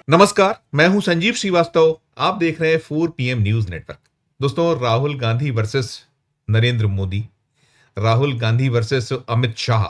नमस्कार, मैं हूं संजीव श्रीवास्तव। आप देख रहे हैं 4 पीएम न्यूज नेटवर्क। दोस्तों, Rahul Gandhi versus Narendra Modi, Rahul Gandhi versus Amit Shah,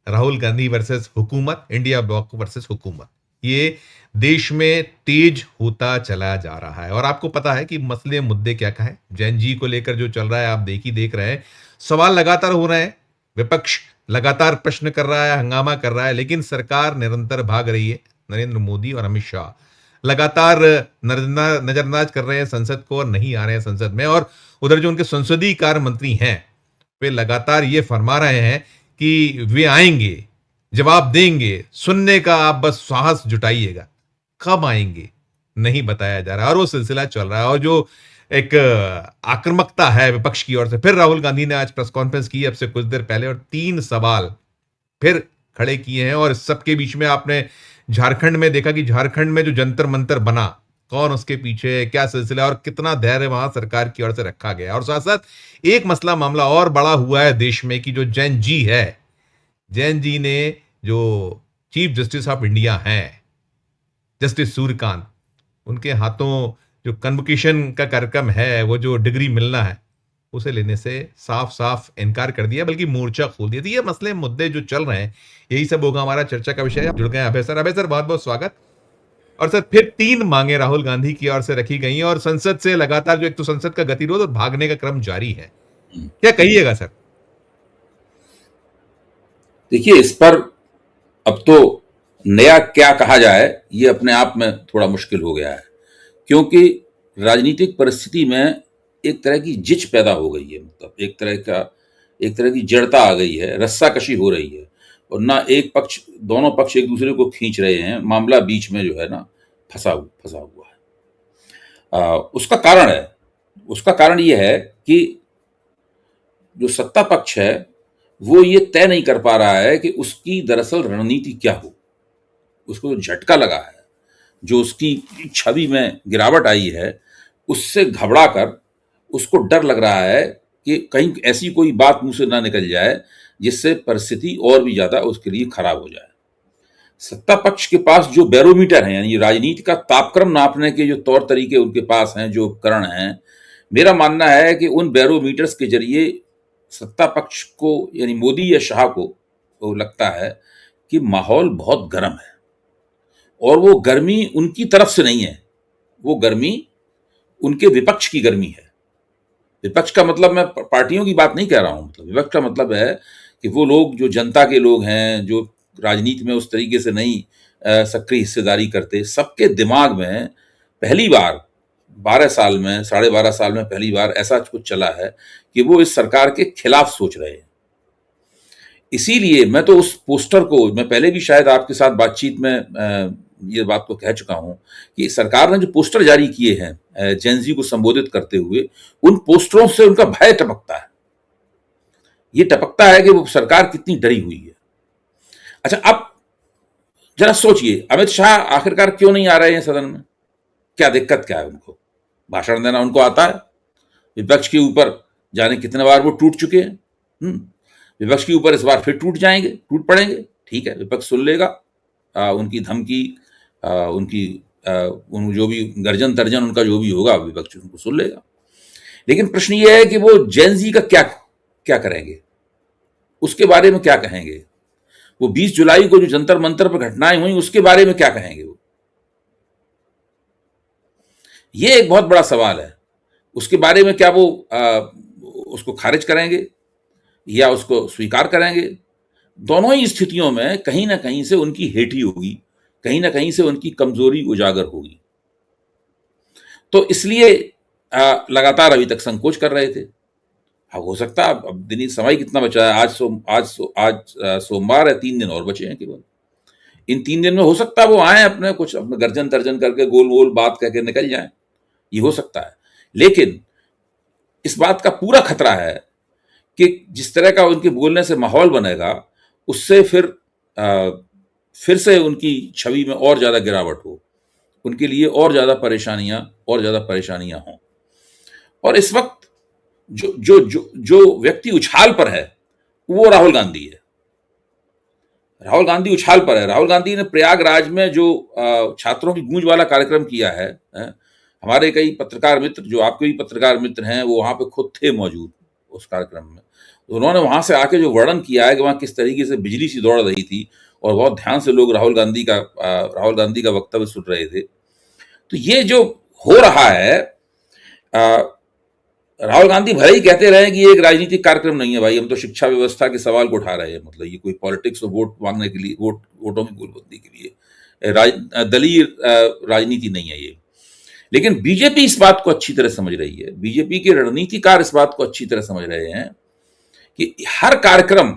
Rahul Gandhi versus हुकूमत, इंडिया ब्लॉक वर्सेस हुकूमत, ये देश में तेज होता चला जा रहा है। और आपको पता है कि मसले मुद्दे क्या क्या है। जैन जी को लेकर जो चल रहा है, आप देख रहे हैं। सवाल लगातार हो रहे हैं, विपक्ष लगातार प्रश्न कर रहा है, हंगामा कर रहा है, लेकिन सरकार निरंतर भाग रही है। नरेंद्र मोदी और अमित शाह लगातार नजरअंदाज कर रहे हैं संसद को और नहीं आ रहे हैं संसद में। और उधर जो उनके संसदीय कार्य मंत्री हैं, वे लगातार ये फरमा रहे हैं कि वे आएंगे, जवाब देंगे, सुनने का आप बस साहस जुटाइएगा। कब आएंगे नहीं बताया जा रहा है और वो सिलसिला चल रहा है। और जो एक आक्रामकता है विपक्ष की ओर से, फिर राहुल गांधी ने आज प्रेस कॉन्फ्रेंस की अब से कुछ देर पहले और 3 सवाल फिर खड़े किए हैं। और इस सबके बीच में आपने झारखंड में देखा कि झारखंड में जो जंतर मंतर बना, कौन उसके पीछे है, क्या सिलसिला है और कितना धैर्य वहां सरकार की ओर से रखा गया। और साथ साथ एक मसला मामला और बड़ा हुआ है देश में कि जो जैन जी है, जैन जी ने जो चीफ जस्टिस ऑफ इंडिया हैं, जस्टिस सूर्यकांत, उनके हाथों जो कन्वोकेशन का कार्यक्रम है, वो जो डिग्री मिलना है, उसे लेने से साफ साफ इनकार कर दिया, बल्कि मोर्चा खोल दिया। तो ये मसले मुद्दे जो चल रहे हैं, यही सब होगा हमारा चर्चा का विषय। आप जुड़ गए अभय सर। अभय सर, बहुत बहुत स्वागत। और सर, फिर 3 मांगे राहुल गांधी की ओर से रखी गई और संसद से लगातार जो एक तो संसद का गतिरोध और भागने का क्रम जारी है, क्या कहिएगा सर? देखिए, इस पर अब तो नया क्या कहा जाए, ये अपने आप में थोड़ा मुश्किल हो गया है, क्योंकि राजनीतिक परिस्थिति में एक तरह की जिच पैदा हो गई है। मतलब एक तरह की जड़ता आ गई है, रस्साकशी हो रही है और ना एक पक्ष, दोनों पक्ष एक दूसरे को खींच रहे हैं। मामला बीच में जो है ना फंसा हुआ है। उसका कारण ये है कि जो सत्ता पक्ष है वो ये तय नहीं कर पा रहा है कि उसकी दरअसल रणनीति क्या हो। उसको जो झटका लगा है, जो उसकी छवि में गिरावट आई है, उससे घबरा कर उसको डर लग रहा है कि कहीं ऐसी कोई बात मुंह से ना निकल जाए जिससे परिस्थिति और भी ज्यादा उसके लिए खराब हो जाए। सत्ता पक्ष के पास जो बैरोमीटर है, यानी राजनीति का तापक्रम नापने के जो तौर तरीके उनके पास हैं, जो उपकरण हैं, मेरा मानना है कि उन बैरोमीटर्स के जरिए सत्ता पक्ष को, यानी मोदी या शाह को तो लगता है कि माहौल बहुत गर्म है। और वो गर्मी उनकी तरफ से नहीं है, वो गर्मी उनके विपक्ष की गर्मी है। विपक्ष का मतलब मैं पार्टियों की बात नहीं कह रहा हूं। मतलब विपक्ष का मतलब है कि वो लोग जो जनता के लोग हैं, जो राजनीति में उस तरीके से नहीं सक्रिय हिस्सेदारी करते, सबके दिमाग में पहली बार 12 साल में, 12.5 साल में पहली बार ऐसा कुछ चला है कि वो इस सरकार के खिलाफ सोच रहे हैं। इसीलिए मैं तो उस पोस्टर को, मैं पहले भी शायद आपके साथ बातचीत में ये बात को कह चुका हूं कि सरकार ने जो पोस्टर जारी किए हैं जेन जी को संबोधित करते हुए, उन पोस्टरों से उनका भय टपकता है। ये टपकता है कि वो सरकार कितनी डरी हुई है। अच्छा, अब जरा सोचिए, अमित शाह आखिरकार क्यों नहीं आ रहे हैं सदन में? क्या दिक्कत क्या है उनको? भाषण देना उनको आता है। विपक्ष के ऊपर जाने कितने बार वो टूट चुके हैं। विपक्ष के ऊपर इस बार फिर टूट पड़ेंगे। ठीक है, विपक्ष सुन लेगा उनकी धमकी, उन जो भी गर्जन तर्जन उनका जो भी होगा, विपक्ष उनको सुन लेगा। लेकिन प्रश्न ये है कि वो जेन जी का क्या करेंगे, उसके बारे में क्या कहेंगे? वो 20 जुलाई को जो जंतर मंतर पर घटनाएं हुई, उसके बारे में क्या कहेंगे वो? ये एक बहुत बड़ा सवाल है। उसके बारे में क्या वो उसको खारिज करेंगे या उसको स्वीकार करेंगे? दोनों ही स्थितियों में कहीं ना कहीं से उनकी हेठी होगी, कहीं ना कहीं से उनकी कमजोरी उजागर होगी। तो इसलिए लगातार अभी तक संकोच कर रहे थे। अब हो सकता है, अब दिन समय कितना बचा है? आज सोमवार है, 3 दिन और बचे हैं केवल। इन 3 दिन में हो सकता है वो आए, अपने गर्जन तर्जन करके, गोल गोल बात करके निकल जाएं। ये हो सकता है। लेकिन इस बात का पूरा खतरा है कि जिस तरह का उनके बोलने से माहौल बनेगा, उससे फिर से उनकी छवि में और ज्यादा गिरावट हो, उनके लिए और ज्यादा परेशानियां हों। और इस वक्त जो व्यक्ति उछाल पर है, वो राहुल गांधी है। राहुल गांधी उछाल पर है। राहुल गांधी ने प्रयागराज में जो छात्रों की गूंज वाला कार्यक्रम किया है, हमारे कई पत्रकार मित्र, जो आपके भी पत्रकार मित्र हैं, वो वहां पे खुद थे मौजूद उस कार्यक्रम में। तो उन्होंने वहां से आके जो वर्णन किया है कि वहां किस तरीके से बिजली सी दौड़ रही थी और बहुत ध्यान से लोग राहुल गांधी का वक्तव्य सुन रहे थे। तो ये जो हो रहा है, राहुल गांधी भले ही कहते रहे कि ये एक राजनीतिक कार्यक्रम नहीं है, भाई हम तो शिक्षा व्यवस्था के सवाल को उठा रहे हैं, मतलब ये कोई पॉलिटिक्स और वोट मांगने के लिए, वोटों की गोलबंदी के लिए दलीय राजनीति नहीं है ये। लेकिन बीजेपी इस बात को अच्छी तरह समझ रही है, बीजेपी के रणनीतिकार इस बात को अच्छी तरह समझ रहे हैं कि हर कार्यक्रम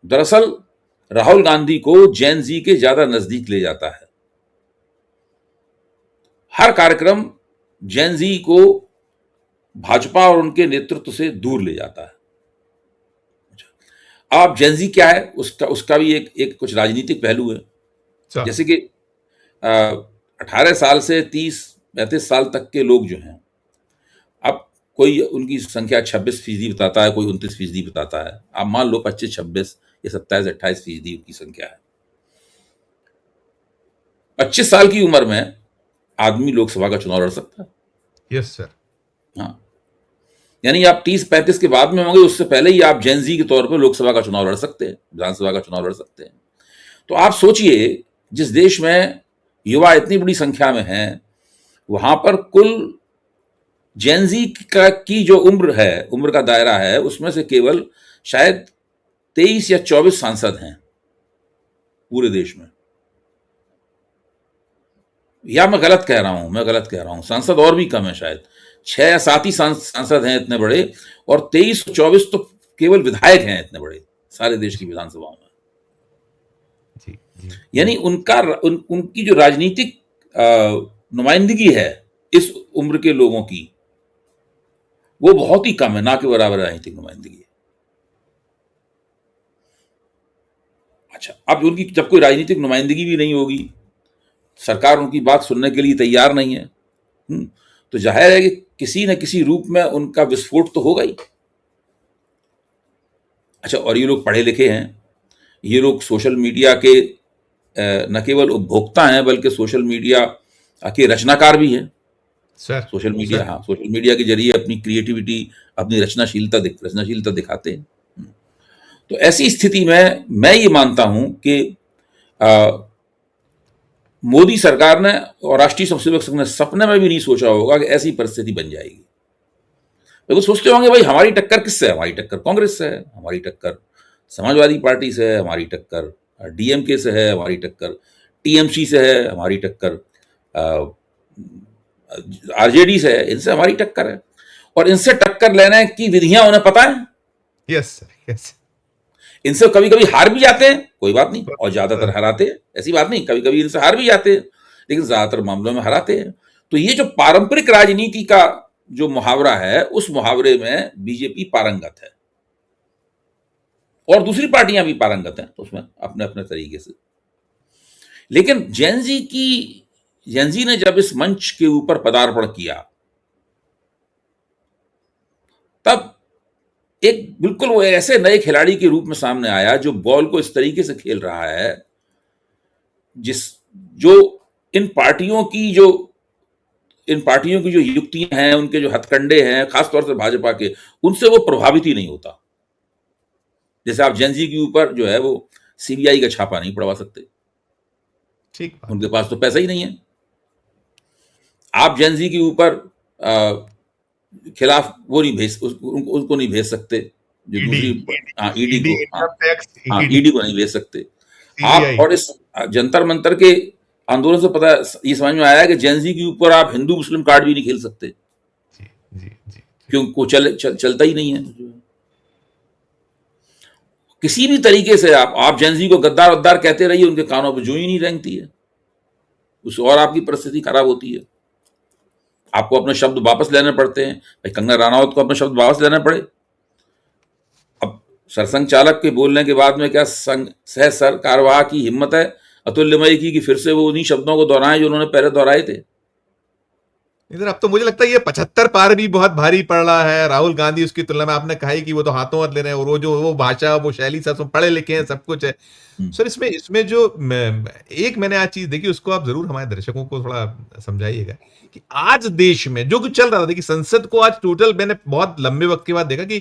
दरअसल राहुल गांधी को जैन जी के ज्यादा नजदीक ले जाता है। हर कार्यक्रम जैन जी को भाजपा और उनके नेतृत्व से दूर ले जाता है। अब जैन जी क्या है, उसका भी एक कुछ राजनीतिक पहलू है। जैसे कि 18 साल से 30-35 साल तक के लोग जो हैं, अब कोई उनकी संख्या 26% बताता है, कोई 29% बताता है। आप मान लो 25-26 या 27-28% उनकी संख्या है। 25 साल की उम्र में आदमी लोकसभा का चुनाव लड़ सकता है। Yes sir. हाँ, यानी आप 30-35 के बाद में होंगे, उससे पहले ही आप जेन जी के तौर पर लोकसभा का चुनाव लड़ सकते हैं, विधानसभा का चुनाव लड़ सकते हैं। तो आप सोचिए, जिस देश में युवा इतनी बड़ी संख्या में हैं, वहां पर कुल जेन जी की जो उम्र है, उम्र का दायरा है, उसमें से केवल शायद 23 या 24 सांसद हैं पूरे देश में। या मैं गलत कह रहा हूं, सांसद और भी कम है, शायद 6 या 7 ही सांसद हैं इतने बड़े, और 23-24 तो केवल विधायक हैं इतने बड़े सारे देश की विधानसभाओं में। यानी उनकी जो राजनीतिक नुमाइंदगी है इस उम्र के लोगों की, वो बहुत ही कम है, ना के बराबर राजनीतिक नुमाइंदगी है। अच्छा, अब उनकी जब कोई राजनीतिक नुमाइंदगी भी नहीं होगी, सरकार उनकी बात सुनने के लिए तैयार नहीं है, तो जाहिर है कि किसी न किसी रूप में उनका विस्फोट तो होगा ही। अच्छा, और ये लोग पढ़े लिखे हैं, ये लोग सोशल मीडिया के न केवल उपभोक्ता हैं, बल्कि सोशल मीडिया के रचनाकार भी हैं। सोशल मीडिया के जरिए अपनी क्रिएटिविटी, अपनी रचनाशीलता दिखाते हैं। तो ऐसी स्थिति में मैं ये मानता हूं कि मोदी सरकार ने और राष्ट्रीय स्वयंसेवक संघ ने सपने में भी नहीं सोचा होगा कि ऐसी परिस्थिति बन जाएगी। तो सोचते होंगे, भाई हमारी टक्कर किससे है? हमारी टक्कर कांग्रेस से है, हमारी टक्कर समाजवादी पार्टी से है, हमारी टक्कर डीएमके से है, हमारी टक्कर टीएमसी से है, हमारी टक्कर आरजेडी से है, इनसे हमारी टक्कर है। और इनसे टक्कर लेने की विधियां उन्हें पता है। Yes sir, yes. इनसे कभी कभी हार भी जाते हैं, कोई बात नहीं, और ज्यादातर हराते हैं, ऐसी बात नहीं, कभी कभी इनसे हार भी जाते हैं, लेकिन ज्यादातर मामलों में हराते हैं। तो ये जो पारंपरिक राजनीति का जो मुहावरा है, उस मुहावरे में बीजेपी पारंगत है, और दूसरी पार्टियां भी पारंगत हैं उसमें अपने अपने तरीके से। लेकिन जैन जी ने जब इस मंच के ऊपर पदार्पण किया, तब एक बिल्कुल वो ऐसे नए खिलाड़ी के रूप में सामने आया, जो बॉल को इस तरीके से खेल रहा है जो इन पार्टियों की जो युक्तियां हैं, उनके जो हथकंडे हैं, खासतौर से भाजपा के, उनसे वो प्रभावित ही नहीं होता। जैसे आप जैन जी के ऊपर जो है वो सीबीआई का छापा नहीं पड़वा सकते, ठीक, उनके पास तो पैसा ही नहीं है। आप जैन जी के ऊपर खिलाफ वो नहीं उनको नहीं भेज सकते, जो दूसरी ईडी को नहीं भेज सकते आप। और इस जंतर मंतर के आंदोलन से पता ये समझ में आया कि जैन जी के ऊपर आप हिंदू मुस्लिम कार्ड भी नहीं खेल सकते, क्योंकि चलता ही नहीं है। किसी भी तरीके से आप जैन जी को गद्दार वद्दार कहते रहिए, उनके कानों पर जूं ही नहीं रेंगती है, उससे और आपकी परिस्थिति खराब होती है। आपको अपने शब्द वापस लेने पड़ते हैं। भाई कंगना रनावत को अपने शब्द वापस लेने पड़े। अब सरसंघ चालक के बोलने के बाद में क्या सह सर कारवाह की हिम्मत है अतुल्यमयी की कि फिर से वो उन्हीं शब्दों को दोहराएं जो उन्होंने पहले दोहराए थे। इधर अब तो मुझे लगता है ये 75 पार भी बहुत भारी पड़ रहा है राहुल गांधी उसकी तुलना में। आपने कहा ही कि वो तो हाथों हाथ ले रहे हैं, और वो जो वो भाषा वो शैली सब पढ़े लिखे हैं, सब कुछ है। हम्म, सर इसमें इसमें जो एक मैंने आज चीज देखी, उसको आप जरूर हमारे दर्शकों को थोड़ा समझाइएगा कि आज देश में जो कुछ चल रहा था, देखिए संसद को आज टोटल मैंने बहुत लंबे वक्त के बाद देखा कि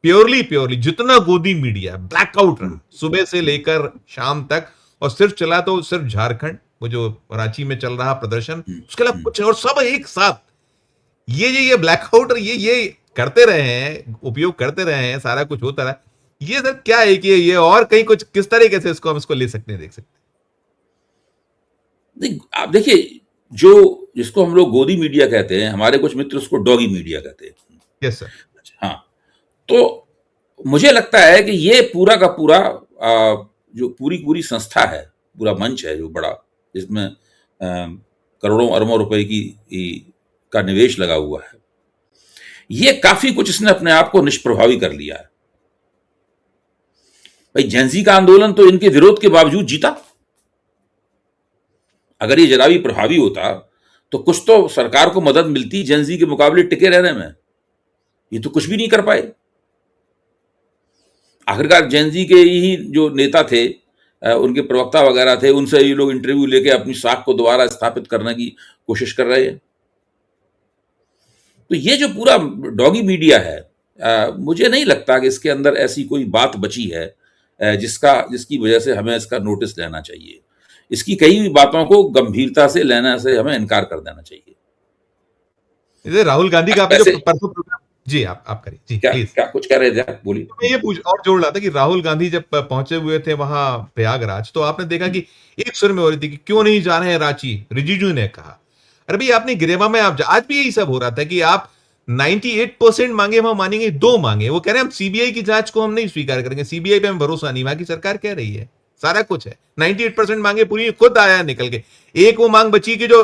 प्योरली प्योरली जितना गोदी मीडिया ब्लैकआउट रहा हम्म, सुबह से लेकर शाम तक, और सिर्फ चला तो सिर्फ झारखंड, वो जो रांची में चल रहा प्रदर्शन, हम्म, उसके अलावा हम्म। कुछ नहीं, और सब एक साथ ये ब्लैकआउट और ये करते रहे हैं, उपयोग करते रहे हैं, सारा कुछ होता रहा। ये सर क्या है कि ये और कहीं कुछ किस तरीके से इसको हम इसको ले सकते हैं, देख सकते नहीं, आप देखिए, जो जिसको हम लोग गोदी मीडिया कहते हैं, हमारे कुछ मित्र उसको डॉगी मीडिया कहते हैं। हैं। Yes sir. हाँ, तो मुझे लगता है कि ये पूरा का पूरा जो पूरी पूरी संस्था है, पूरा मंच है जो बड़ा, जिसमें करोड़ों अरबों रुपए का निवेश लगा हुआ है, ये काफी कुछ इसने अपने आप को निष्प्रभावी कर लिया है। भाई जेंजी का आंदोलन तो इनके विरोध के बावजूद जीता। अगर ये जरा भी प्रभावी होता तो कुछ तो सरकार को मदद मिलती जेंजी के मुकाबले टिके रहने में। ये तो कुछ भी नहीं कर पाए। आखिरकार जेंजी के ही जो नेता थे, उनके प्रवक्ता वगैरह थे, उनसे ये लोग इंटरव्यू लेके अपनी साख को दोबारा स्थापित करने की कोशिश कर रहे हैं। तो ये जो पूरा डॉगी मीडिया है, मुझे नहीं लगता कि इसके अंदर ऐसी कोई बात बची है जिसकी वजह से हमें इसका नोटिस लेना चाहिए। इसकी कई भी बातों को गंभीरता से लेने से हमें इनकार कर देना चाहिए। इधर राहुल गांधी का आपने जो वैसे परसों प्रोग्राम, जी आप करिए जी क्या प्लीज। क्या कुछ कह रहे थे आप, बोलिए। मैं ये पूछ और जोड़ रहा था कि राहुल गांधी जब पहुंचे हुए थे वहां प्रयागराज, तो आपने देखा कि एक सुर में हो रही थी कि क्यों नहीं जा रहे हैं रांची, रिजिजू ने कहा। अरे भाई आपने गिरेवा में आप आज भी यही सब हो रहा था कि आप 98% मांगे वहां मानेंगे, दो मांगे वो कह रहे हैं हम सीबीआई की जांच को हम नहीं स्वीकार करेंगे, सीबीआई पे हम भरोसा नहीं, वहां की सरकार कह रही है सारा कुछ है। 98% मांगे पूरी, खुद आया निकल के। एक वो मांग बची कि जो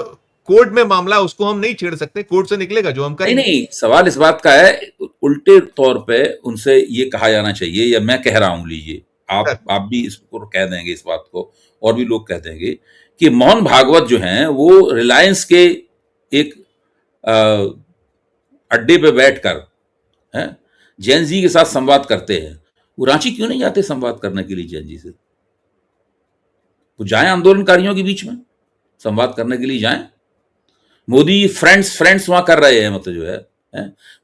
कोर्ट में मामला उसको हम नहीं छेड़ सकते, कोर्ट से निकलेगा जो हम नहीं करेंगे। नहीं, सवाल इस बात का है, उल्टे तौर पे उनसे ये कहा जाना चाहिए, या मैं कह रहा हूं, लीजिए आप भी इसको कह देंगे इस बात को, और भी लोग कह देंगे कि मोहन भागवत जो हैं वो रिलायंस के एक अड्डे पे बैठकर हैं जैन जी के साथ संवाद करते हैं। वो रांची क्यों नहीं जाते संवाद करने के लिए जैन जी से? वो जाएं आंदोलनकारियों के बीच में संवाद करने के लिए जाएं। मोदी फ्रेंड्स फ्रेंड्स वहां कर रहे हैं, मतलब जो है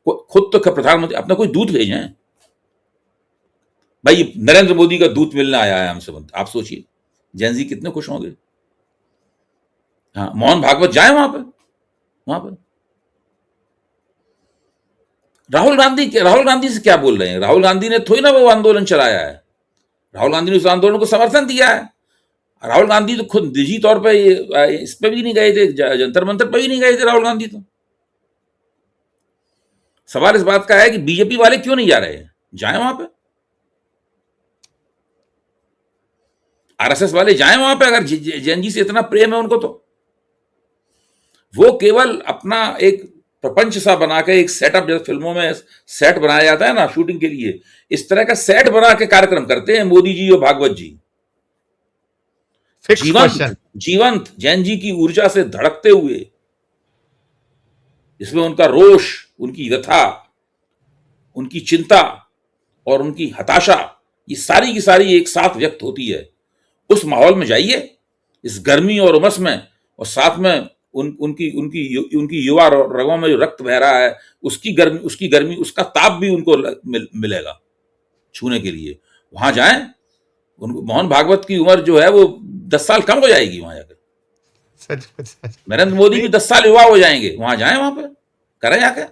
खुद तो प्रधानमंत्री अपना कोई दूत भेजें। भाई नरेंद्र मोदी का दूत मिलने आया है हमसे, आप सोचिए जैन जी कितने खुश होंगे। हाँ, मोहन भागवत जाए वहां पर। राहुल गांधी से क्या बोल रहे हैं? राहुल गांधी ने थोड़ी ना वो आंदोलन चलाया है। राहुल गांधी ने उस आंदोलन को समर्थन दिया है। राहुल गांधी तो खुद निजी तौर पे इस पे भी नहीं गए थे, जंतर मंतर पे भी नहीं गए थे राहुल गांधी। तो सवाल इस बात का है कि बीजेपी वाले क्यों नहीं जा रहे हैं? जाए वहां पे, आरएसएस वाले जाए वहां पे, अगर जैन जी से इतना प्रेम है उनको। तो वो केवल अपना एक प्रपंच सा बना के, एक सेटअप, जैसे फिल्मों में सेट बनाया जाता है ना शूटिंग के लिए, इस तरह का सेट बना के कार्यक्रम करते हैं मोदी जी और भागवत जी। जीवंत जीवंत जैन जी की ऊर्जा से धड़कते हुए, इसमें उनका रोष, उनकी व्यथा, उनकी चिंता और उनकी हताशा, ये सारी की सारी एक साथ व्यक्त होती है। उस माहौल में जाइए, इस गर्मी और उमस में, और साथ में उनकी उनकी उनकी युवा रगों में जो रक्त बह रहा है, उसकी गर्मी, उसका ताप भी उनको मिलेगा छूने के लिए। वहां जाएं। उनको मोहन भागवत की उम्र जो है वो 10 साल कम हो जाएगी वहां जाकर। सच। नरेंद्र मोदी भी 10 साल युवा हो जाएंगे। वहां जाएं, वहां पर करें जाकर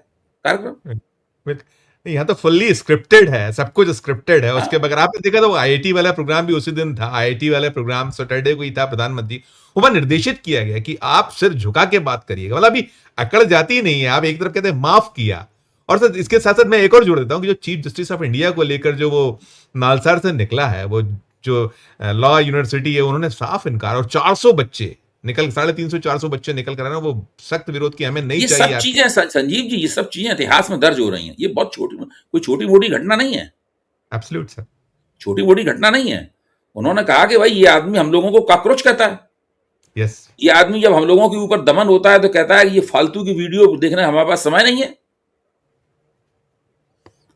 कार्यक्रम। यहाँ तो फुल्ली स्क्रिप्टेड है, सब कुछ स्क्रिप्टेड है। उसके हाँ, बगैर आपने देखा तो आईआईटी वाला प्रोग्राम भी उसी दिन था। आईआईटी वाला प्रोग्राम सैटरडे को ही था, प्रधानमंत्री वहां निर्देशित किया गया कि आप सिर झुका के बात करिएगा। मतलब अभी अकड़ जाती ही नहीं है, आप एक तरफ कहते हैं माफ किया। और सर इसके साथ साथ मैं एक और जोड़ देता हूँ कि जो चीफ जस्टिस ऑफ इंडिया को लेकर जो वो नालसार से निकला है, वो जो लॉ यूनिवर्सिटी है, उन्होंने साफ इनकार, और 400 बच्चे निकल, 350 400 बच्चे निकल कर आए ना, वो सख्त विरोध की, हमें नहीं ये चाहिए सब आपकी। चीजें संजीव जी, ये सब चीजें इतिहास में दर्ज हो रही हैं। ये बहुत कोई छोटी मोटी घटना नहीं है। Absolute sir. छोटी मोटी घटना नहीं है। उन्होंने कहा कि भाई ये आदमी हम लोगों को कॉकरोच कहता है। यस। ये आदमी जब हम लोगों के ऊपर दमन होता है तो कहता है कि ये फालतू की वीडियो देखने हमारे पास समय नहीं है,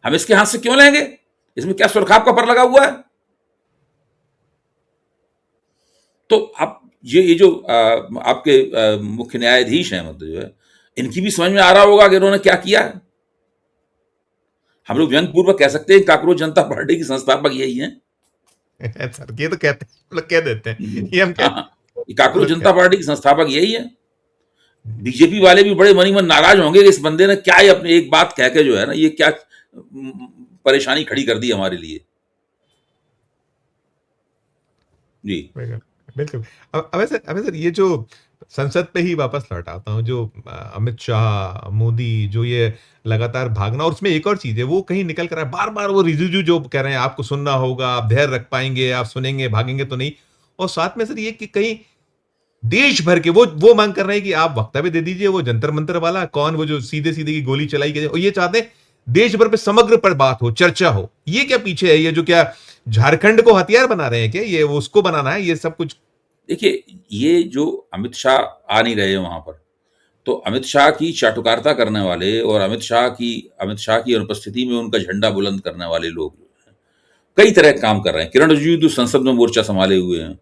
हम इसके हाथ से क्यों लेंगे, इसमें क्या सुरखाब का पर लगा हुआ है। तो आप ये जो आपके मुख्य न्यायाधीश हैं, मतलब जो है, इनकी भी समझ में आ रहा होगा कि इन्होंने क्या किया है। हम लोग व्यंग्यपूर्वक कह सकते हैं कांग्रेस जनता पार्टी की संस्थापक यही है। सर ये तो कहते हैं, हम लोग कह देते हैं, ये हम कहते हाँ, ये हैं, हम कांग्रेस लोग जनता पार्टी की संस्थापक यही है। कहते बीजेपी वाले भी बड़े मनी मन नाराज होंगे कि इस बंदे ने क्या, ये अपनी एक बात कह के जो है ना, ये क्या परेशानी खड़ी कर दी हमारे लिए। जी। बिल्कुल बिल्कुल। अब सर ये जो संसद पे ही वापस लौट आता हूँ, जो अमित शाह, मोदी, जो ये लगातार भागना, और उसमें एक और चीज है, वो कहीं निकल कर बार बार वो रिजिजू जो कह रहे हैं आपको सुनना होगा, आप धैर्य रख पाएंगे, आप सुनेंगे, भागेंगे तो नहीं। और साथ में सर ये कि कहीं देश भर के वो मांग कर रहे हैं कि आप वक्तव्य दे दीजिए, वो जंतर मंतर वाला कौन, वो जो सीधे सीधे की गोली चलाई गई, और ये चाहते हैं देश भर पे समग्र पर बात हो, चर्चा हो। ये क्या पीछे है, ये जो क्या झारखंड को हथियार बना रहे हैं क्या, ये वो उसको बनाना है ये सब कुछ? देखिए, ये जो अमित शाह आ नहीं रहे हैं वहां पर, तो अमित शाह की चाटुकारिता करने वाले और अमित शाह की अनुपस्थिति में उनका झंडा बुलंद करने वाले लोग कई तरह के काम कर रहे हैं। किरण रिजिजू तो संसद में मोर्चा संभाले हुए हैं।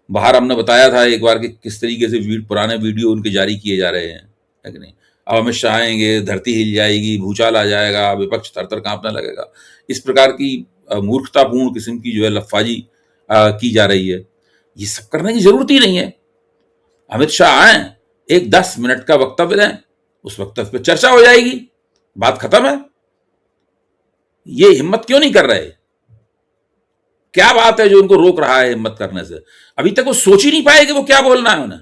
बाहर हमने बताया था एक बार कि किस तरीके से पुराने वीडियो उनके जारी किए जा रहे हैं, है कि नहीं। अब अमित शाह आएंगे, धरती हिल जाएगी, भूचाल आ जाएगा, विपक्ष थर थर कांपने लगेगा। इस प्रकार की मूर्खतापूर्ण किस्म की जो है लफ्फाजी की जा रही है। ये सब करने की जरूरत ही नहीं है। अमित शाह आए, एक 10 मिनट का वक्तव्य दें, उस वक्तव्य पर चर्चा हो जाएगी, बात खत्म है। ये हिम्मत क्यों नहीं कर रहे? क्या बात है जो उनको रोक रहा है हिम्मत करने से? अभी तक वो सोच ही नहीं पाए कि वो क्या बोलना है उन्हें।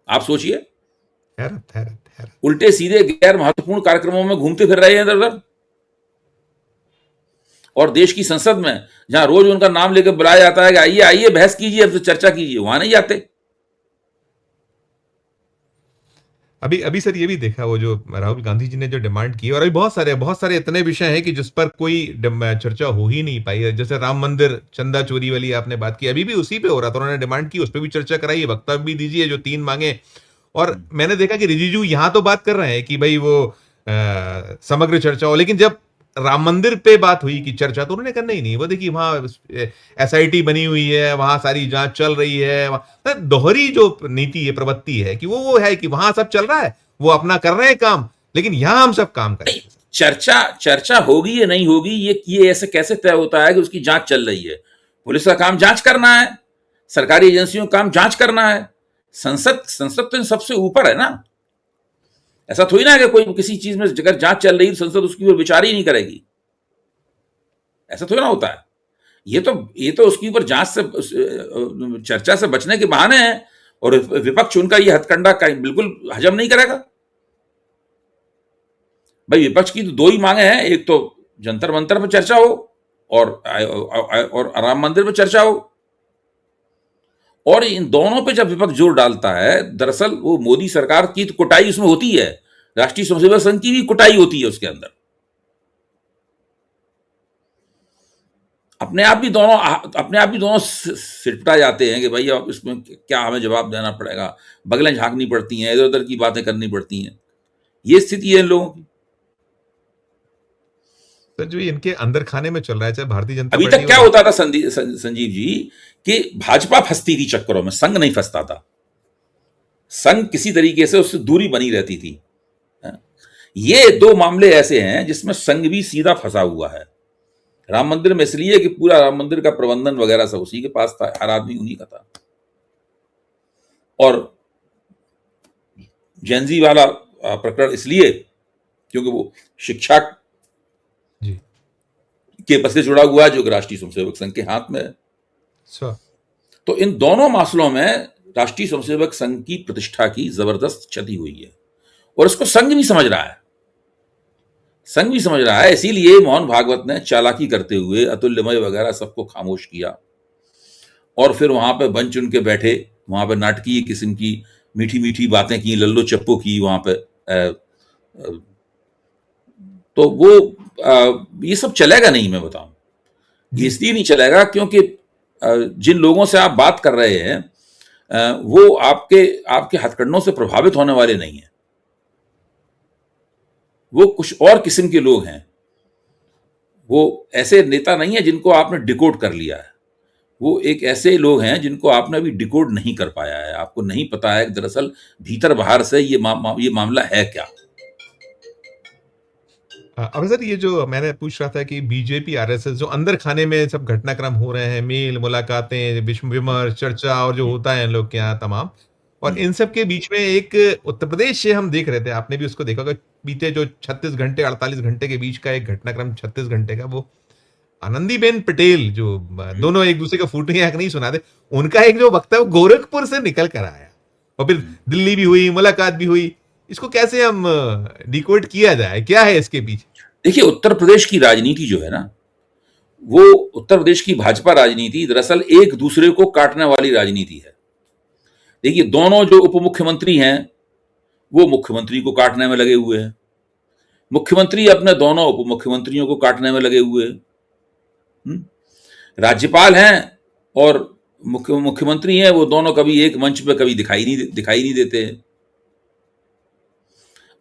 आप सोचिए, हैरत हैरत हैरत। उल्टे सीधे गैर महत्वपूर्ण कार्यक्रमों में घूमते फिर रहे हैं इधर उधर, और देश की संसद में जहां रोज उनका नाम लेकर बुलाया जाता है कि आइए आइए बहस कीजिए, अब तो चर्चा कीजिए, वहां नहीं जाते। अभी अभी सर ये भी देखा, वो जो राहुल गांधी जी ने जो डिमांड की, और अभी बहुत सारे इतने विषय हैं कि जिस पर कोई चर्चा हो ही नहीं पाई है। जैसे राम मंदिर चंदा चोरी वाली आपने बात की, अभी भी उसी पे हो रहा था, उन्होंने डिमांड की, उस पर भी चर्चा कराई, वक्तव्य भी दीजिए जो 3 मांगे। और मैंने देखा कि रिजिजू यहां तो बात कर रहे हैं कि भाई वो समग्र चर्चा हो, लेकिन जब राम मंदिर पे बात हुई कि चर्चा, तो उन्होंने करना ही नहीं। वो देखिए वहां एसआईटी बनी हुई है, वहां सारी जांच चल रही है, दोहरी जो नीति है, प्रवृत्ति है कि वो है कि वहां सब चल रहा है, वो अपना कर रहे हैं काम, लेकिन यहां हम सब काम नहीं, करेंगे। चर्चा चर्चा होगी या नहीं होगी, ये ऐसे कैसे तय होता है कि उसकी जांच चल रही है? पुलिस का काम जांच करना है, सरकारी एजेंसियों का काम जांच करना है। संसद संसद तो इन सबसे ऊपर है ना। ऐसा थोड़ी ना है कि कोई किसी चीज में अगर जांच चल रही है तो संसद उसकी ओर विचार ही नहीं करेगी। ऐसा थोड़ी ना होता है। ये तो उसके ऊपर जांच से चर्चा से बचने के बहाने हैं, और विपक्ष उनका ये हथकंडा बिल्कुल हजम नहीं करेगा। भाई विपक्ष की तो 2 ही मांगे हैं, एक तो जंतर मंतर पर चर्चा हो और राम मंदिर पर चर्चा हो। और इन दोनों पे जब विपक्ष जोर डालता है, दरअसल वो मोदी सरकार की तो कुटाई उसमें होती है, राष्ट्रीय स्वयंसेवक संघ की भी कुटाई होती है उसके अंदर। अपने आप भी दोनों सिटपटा जाते हैं कि भाई अब इसमें क्या हमें जवाब देना पड़ेगा, बगलें झांकनी पड़ती हैं, इधर उधर की बातें करनी पड़ती हैं। ये स्थिति है इन लोगों की। सर जो इनके अंदर खाने में चल रहा है, चाहे भारतीय जनता अभी पार्टी तक हो, क्या होता था संजीव जी, कि भाजपा फंसती थी चक्करों में, संघ नहीं फंसता था। संघ किसी तरीके से उससे दूरी बनी रहती थी। ये 2 मामले ऐसे हैं जिसमें संघ भी सीधा फंसा हुआ है। राम मंदिर में इसलिए कि पूरा राम मंदिर का प्रबंधन वगैरह सब उसी के पास था, हर आदमी उन्हीं का था। और जेनजी वाला प्रकरण इसलिए क्योंकि वो शिक्षा जी के पद से जुड़ा हुआ है, जो कि राष्ट्रीय स्वयंसेवक संघ के हाथ में है। सर। तो इन दोनों मामलों में राष्ट्रीय स्वयंसेवक संघ की प्रतिष्ठा की जबरदस्त क्षति हुई है, और इसको संघ भी समझ रहा है। संघ भी समझ रहा है, इसीलिए मोहन भागवत ने चालाकी करते हुए अतुल्यमय वगैरह सबको खामोश किया, और फिर वहां पे बन चुन के बैठे, वहां पे नाटकीय किस्म की मीठी मीठी बातें की, लल्लो चप्पो की वहां पे। तो वो ये सब चलेगा नहीं, मैं बताऊं। ये इसलिए नहीं चलेगा क्योंकि जिन लोगों से आप बात कर रहे हैं वो आपके आपके हथकंडों से प्रभावित होने वाले नहीं हैं। वो कुछ और किस्म के लोग हैं। वो ऐसे नेता नहीं है जिनको आपने डिकोड कर लिया है। वो एक ऐसे लोग हैं जिनको आपने अभी डिकोड नहीं कर पाया है। आपको नहीं पता है कि दरअसल भीतर बाहर से ये मामला है क्या। अब सर ये जो मैंने पूछ रहा था कि बीजेपी आरएसएस जो अंदर खाने में सब घटनाक्रम हो रहे हैं, मेल मुलाकातें, विमर्श, चर्चा और जो होता है इन लोग के यहाँ तमाम, और इन सब के बीच में एक उत्तर प्रदेश से हम देख रहे थे, आपने भी उसको देखा होगा, बीते जो 36 घंटे 48 घंटे के बीच का एक घटनाक्रम 36 घंटे का, वो आनंदीबेन पटेल जो दोनों एक दूसरे का फूटने आंख नहीं सुनाते, उनका एक जो वक्तव्य गोरखपुर से निकल कर आया और फिर दिल्ली भी हुई, मुलाकात भी हुई, इसको कैसे हम डिकोड किया जाए, क्या है इसके पीछे? देखिए, उत्तर प्रदेश की राजनीति जो है ना, वो उत्तर प्रदेश की भाजपा राजनीति दरअसल एक दूसरे को काटने वाली राजनीति है। देखिए, दोनों जो उप मुख्यमंत्री हैं वो मुख्यमंत्री को काटने में लगे हुए हैं। मुख्यमंत्री अपने दोनों उप मुख्यमंत्रियों को काटने में लगे हुए हैं। राज्यपाल हैं और मुख्यमंत्री हैं, वो दोनों कभी एक मंच पे कभी दिखाई नहीं देते हैं।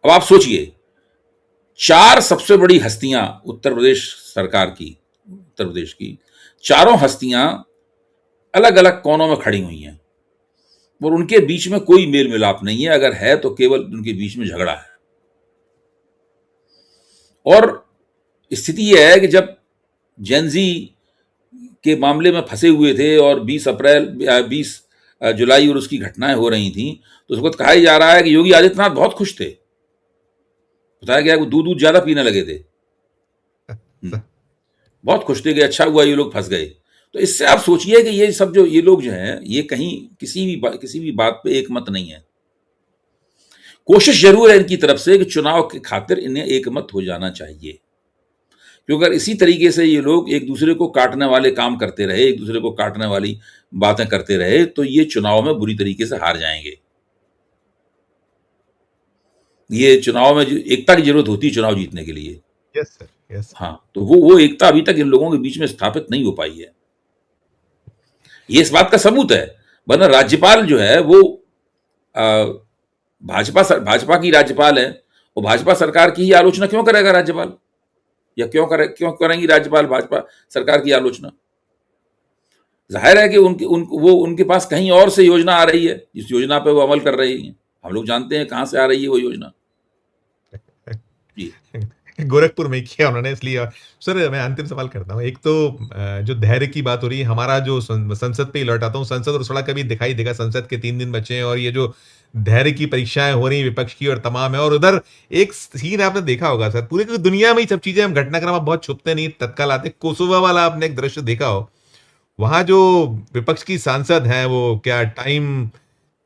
अब आप सोचिए, 4 सबसे बड़ी हस्तियां उत्तर प्रदेश सरकार की, उत्तर प्रदेश की चारों हस्तियां अलग अलग कोनों में खड़ी हुई हैं और उनके बीच में कोई मेल मिलाप नहीं है। अगर है तो केवल उनके बीच में झगड़ा है। और स्थिति यह है कि जब जेनजी के मामले में फंसे हुए थे और 20 जुलाई और उसकी घटनाएं हो रही थी, तो उस वक्त कहा जा रहा है कि योगी आदित्यनाथ बहुत खुश थे। बताया गया कि दूध ज्यादा पीने लगे थे। बहुत खुश थे कि अच्छा हुआ ये लोग फंस गए। तो इससे आप सोचिए कि ये सब जो ये लोग जो हैं, ये कहीं किसी भी बात पे एक मत नहीं है। कोशिश जरूर है इनकी तरफ से कि चुनाव के खातिर इन्हें एक मत हो जाना चाहिए, क्योंकि अगर इसी तरीके से ये लोग एक दूसरे को काटने वाले काम करते रहे, एक दूसरे को काटने वाली बातें करते रहे, तो ये चुनाव में बुरी तरीके से हार जाएंगे। ये चुनाव में जो एकता की जरूरत होती है चुनाव जीतने के लिए। Yes sir, yes. हाँ, तो वो एकता अभी तक इन लोगों के बीच में स्थापित नहीं हो पाई है। ये इस बात का सबूत है। वरना राज्यपाल जो है वो भाजपा की राज्यपाल है, और भाजपा सरकार की ही आलोचना क्यों करेगा राज्यपाल, या क्यों करेंगी राज्यपाल भाजपा सरकार की आलोचना? जाहिर है कि उनके पास कहीं और से योजना आ रही है, जिस योजना पे वो अमल कर रही है। हम लोग जानते हैं कहां से आ रही है वो योजना। जी। गोरखपुर में किया उन्होंने, इसलिए सर मैं अंतिम सवाल करता हूँ। एक तो जो धैर्य की बात हो रही है, हमारा जो संसद पे ही लौट आता हूँ, संसद और सड़क कभी दिखाई देगा, संसद के 3 दिन बचे हैं और ये जो धैर्य की परीक्षाएं हो रही हैं विपक्ष की और तमाम है, और उधर एक सीन आपने देखा होगा सर, पूरी दुनिया में ही सब चीजें हम घटनाक्रम आप बहुत छुपते नहीं, तत्काल आते। कोसोवा वाला आपने एक दृश्य देखा हो, वहां जो विपक्ष की सांसद हैं वो क्या टाइम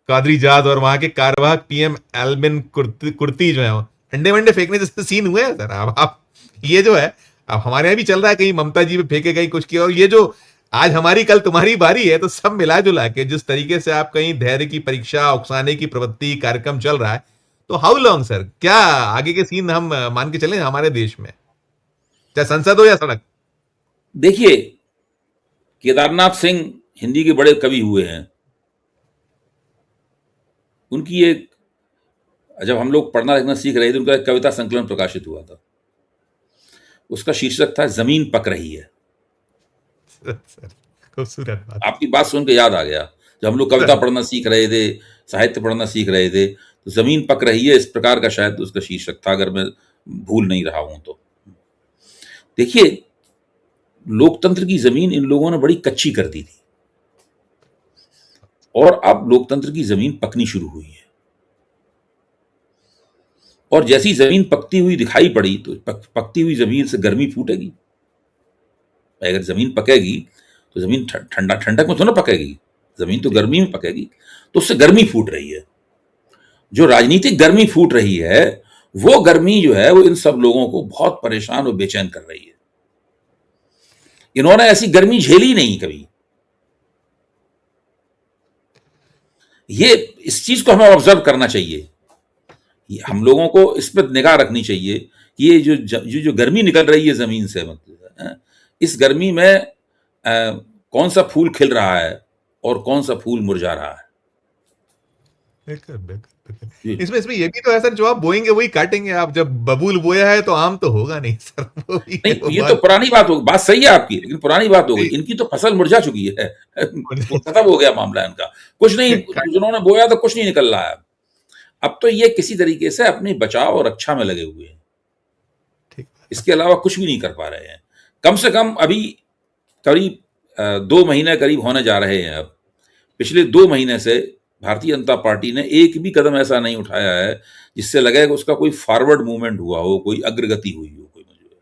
कादरीजाद और वहां के कार्यवाहक पीएम एल्बिन कुर्ती जो है अंडे वंडे फेंकने जैसे सीन हुए हैं सर। आप ये जो है, अब हमारे यहाँ भी चल रहा है, कहीं ममता जी पे फेंके गई कुछ किया, और ये जो आज हमारी कल तुम्हारी बारी है, तो सब मिला जुला के जिस तरीके से आप कहीं धैर्य की परीक्षा, उकसाने की प्रवृत्ति कार्यक्रम चल रहा है, तो हाउ लॉन्ग सर, क्या आगे के सीन हम मान के चले हमारे देश में, चाहे संसद हो या सड़क? देखिए, केदारनाथ सिंह हिंदी के बड़े कवि हुए हैं। उनकी एक, जब हम लोग पढ़ना लिखना सीख रहे थे, उनका एक कविता संकलन प्रकाशित हुआ था। उसका शीर्षक था जमीन पक रही है। खूबसूरत बात। आपकी बात सुन के याद आ गया, जब हम लोग कविता पढ़ना सीख रहे थे, साहित्य पढ़ना सीख रहे थे, तो जमीन पक रही है, इस प्रकार का शायद उसका शीर्षक था, अगर मैं भूल नहीं रहा हूं तो। देखिए, लोकतंत्र की जमीन इन लोगों ने बड़ी कच्ची कर दी थी, और अब लोकतंत्र की जमीन पकनी शुरू हुई है। और जैसी जमीन पकती हुई दिखाई पड़ी, तो पकती हुई जमीन से गर्मी फूटेगी। अगर जमीन पकेगी तो जमीन ठंडक में तो ना पकेगी, जमीन तो गर्मी में पकेगी, तो उससे गर्मी फूट रही है। जो राजनीतिक गर्मी फूट रही है, वो गर्मी जो है वो इन सब लोगों को बहुत परेशान और बेचैन कर रही है। इन्होंने ऐसी गर्मी झेली नहीं कभी। ये इस चीज को हमें ऑब्जर्व करना चाहिए, हम लोगों को इस पर निगाह रखनी चाहिए कि ये जो गर्मी निकल रही है जमीन से, मतलब इस गर्मी में कौन सा फूल खिल रहा है और कौन सा फूल मुरझा रहा है। बिल्कुल, बिल्कुल, बिल्कुल। जी। इसमें ये भी तो है सर, जो आप बोएँगे वही काटेंगे आप। जब बबूल बोया है तो आम तो होगा नहीं सर, वो भी है वो नहीं, ये तो बात। पुरानी बात हो, बात सही है आपकी, लेकिन पुरानी बात हो गई। जी, इनकी तो फसल मुरझा चुकी है। वो खत्म हो गया मामला इनका। कुछ नहीं, काट जिन्होंने बोया तो कुछ नहीं निकल रहा है। अब तो ये किसी तरीके से अपनी बचाव और रक्षा में लगे हुए हैं। ठीक। इसके अलावा कुछ भी नहीं कर पा रहे हैं। कम से कम अभी करीब 2 महीने करीब होने जा रहे हैं अब। पिछले 2 महीने से भारतीय जनता पार्टी ने एक भी कदम ऐसा नहीं उठाया है, जिससे लगे कि उसका कोई फॉरवर्ड मूवमेंट हुआ हो, कोई अग्रगति हुई हो, कोई मुझे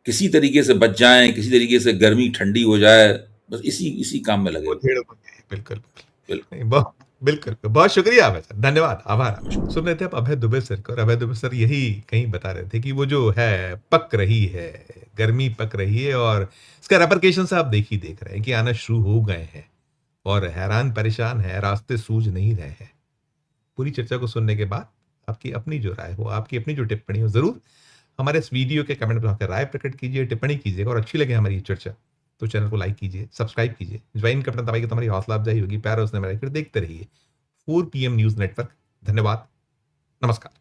किसी तरीके से बच जाएँ, किसी तरीके से गर्मी ठंडी हो जाए, बस इसी काम में लगे वो हुए हैं। ढेड़ हो गई। बिल्कुल, बिल्कुल। बिल्कुल। नहीं, बिल्कुल, बहुत शुक्रिया अभय सर, धन्यवाद, आभार आपका। सुन रहे थे आप अभय दुबे सर को, और अभय दुबे सर यही कहीं बता रहे थे कि वो जो है पक रही है, गर्मी पक रही है, और इसका रेपरकशंस आप देख रहे हैं कि आना शुरू हो गए हैं, और हैरान परेशान है, रास्ते सूझ नहीं रहे हैं। पूरी चर्चा को सुनने के बाद आपकी अपनी जो राय हो, आपकी अपनी जो टिप्पणी हो, ज़रूर हमारे इस वीडियो के कमेंट में आकर राय प्रकट कीजिए, टिप्पणी कीजिएगा, और अच्छी लगे हमारी ये चर्चा तो चैनल को लाइक कीजिए, सब्सक्राइब कीजिए, ज्वाइन का बटन दबाइए तो हमारी हौसला अफजाई होगी, प्यार और उसने मेरा, फिर देखते रहिए 4 PM न्यूज़ नेटवर्क। धन्यवाद, नमस्कार।